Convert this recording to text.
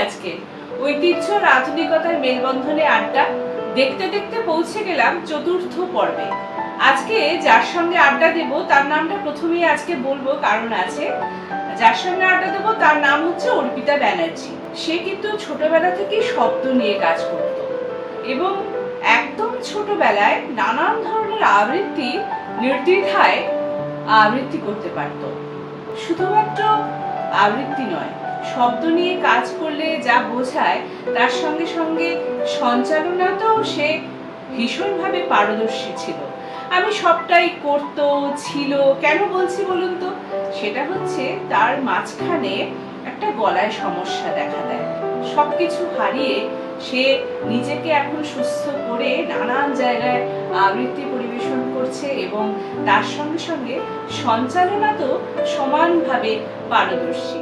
আজকে ঐতিহ্য আর আধুনিকতার মেলবন্ধনে আড্ডা দেখতে দেখতে পৌঁছে গেলাম চতুর্থ পর্বে। আজকে যার সঙ্গে আড্ডা দেব তার নামটা প্রথমেই আজকে বলবো, কারণ আছে। যার সঙ্গে আড্ডা দেবো তার নাম হচ্ছে অর্পিতা ব্যানার্জি। সে কিন্তু ছোটবেলা থেকেই শব্দ নিয়ে কাজ করত এবং একদম ছোটবেলায় নানান ধরনের আবৃত্তি নির্দ্বিধায় আবৃত্তি করতে পারত। শুধুমাত্র আবৃত্তি নয়, শব্দ নিয়ে কাজ করলে যা বোঝায় তার সঙ্গে সঙ্গে সঞ্চালনাতেও সে ভীষণভাবে পারদর্শী ছিল। আমি সবটাই করতো ছিল কেন বলছি বলুন তো, সেটা হচ্ছে তার মাঝখানে একটা গলায় সমস্যা দেখা দেয়। সবকিছু হারিয়ে সে নিজেকে এখন সুস্থ করে নানান জায়গায় আবৃত্তি পরিবেশন করছে এবং তার সঙ্গে সঙ্গে সঞ্চালনাতেও সমানভাবে পারদর্শী।